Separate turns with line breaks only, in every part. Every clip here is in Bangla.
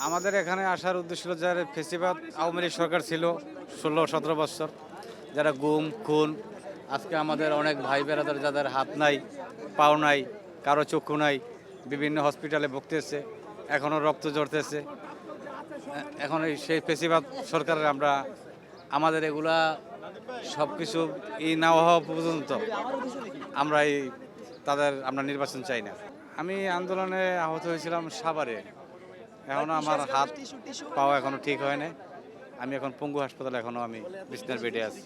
আমাদের এখানে আসার উদ্দেশ্য ছিল যারা ফেসিবাদ আওয়ামী লীগ সরকার ছিল 16-17 বছর, যারা গুম খুন, আজকে আমাদের অনেক ভাই বেড়াদার যাদের হাত নাই, পাও নাই, কারো চক্ষু নাই, বিভিন্ন হসপিটালে ভুগতেছে, এখনও রক্ত ঝরতেছে। এখন সেই ফেসিবাদ সরকারের আমাদের এগুলা সব কিছু না হওয়া পর্যন্ত আমরা নির্বাচন চাই না। আমি আন্দোলনে আহত হয়েছিলাম সাভারে, এখনও আমার হাত পাওয়া এখনও ঠিক হয় না। আমি এখন পঙ্গু হাসপাতালে আমি বিছনার বেডে আছি।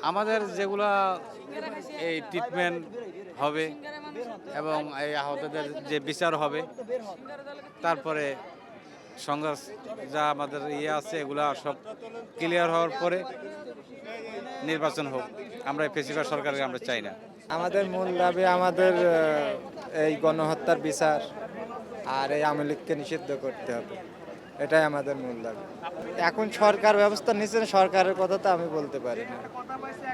আমাদের যেগুলা এই ট্রিটমেন্ট হবে এবং এই আহতদের যে বিচার হবে, তারপরে সংঘর্ষ যা আমাদের আছে এগুলা সব ক্লিয়ার হওয়ার পরে নির্বাচন হোক। আমরা এই ফেসিবাদ সরকারকে আমরা চাই না।
আমাদের মূল দাবি আমাদের এই গণহত্যার বিচার আর এই আওয়ামী লীগকে নিষিদ্ধ করতে হবে, এটাই আমাদের মূল দাবি। এখন সরকার ব্যবস্থা নিচ্ছে, সরকারের কথা তো আমি বলতে পারি না।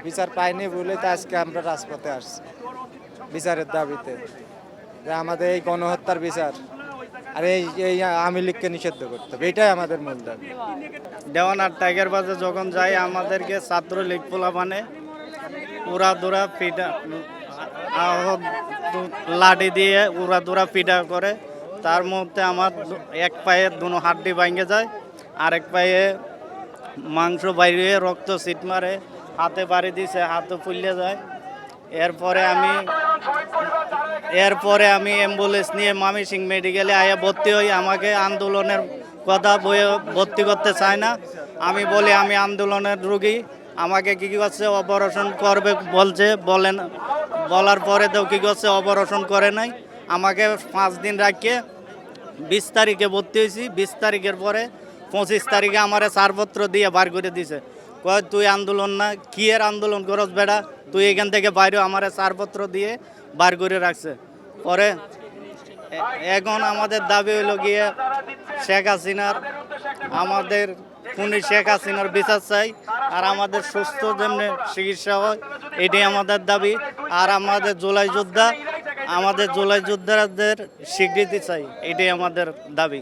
বিচার পাইনি বলে তো আজকে আমরা রাজপথে আসছি বিচারের দাবিতে, যে আমাদের এই গণহত্যার বিচার আর এই আওয়ামী লীগকে নিষিদ্ধ করতে হবে, এটাই আমাদের মূল দাবি।
দেওয়ান আর টাইগার বাজে যখন যাই আমাদেরকে ছাত্রলীগ পোলা মানে উড়া দুরা পিটা লাঠি দিয়ে উড়া দুরা পিটা করে। তার মধ্যে আমার এক পায়ে দুনো হাড্ডি ভাঙে যায়, আরেক পায়ে মাংস বাইরে রক্ত সিট মারে, হাতে বাড়ি দিছে, হাতে ফুলে যায়। এরপরে আমি অ্যাম্বুলেন্স নিয়ে ময়মনসিংহ মেডিকেলে আয়া ভর্তি হই। আমাকে আন্দোলনের কথা বয়ে ভর্তি করতে চায় না। আমি বলি আমি আন্দোলনের রোগী, আমাকে কী করছে অপারেশন করবে বলার পরে তো কী করছে অপারেশন করে নাই। আমাকে 5 দিন রাখিয়ে 20 তারিখে ভর্তি হয়েছি। 20 তারিখের পরে 25 তারিখে আমার ছাড়পত্র দিয়ে বার করে দিছে। কয় তুই আন্দোলন না, কি এর আন্দোলন করস বেটা, তুই এখান থেকে বাইরে। আমার ছাড়পত্র দিয়ে বার করে রাখছে। পরে এখন আমাদের দাবি হইল গিয়ে শেখ হাসিনার, আমাদের খুনি শেখ হাসিনার বিচার চাই, আর আমাদের সুস্থ যেমনি চিকিৎসা হয় এটাই আমাদের দাবি। আর আমাদের জুলাই যোদ্ধাদের স্বীকৃতি চাই, এটাই আমাদের দাবি।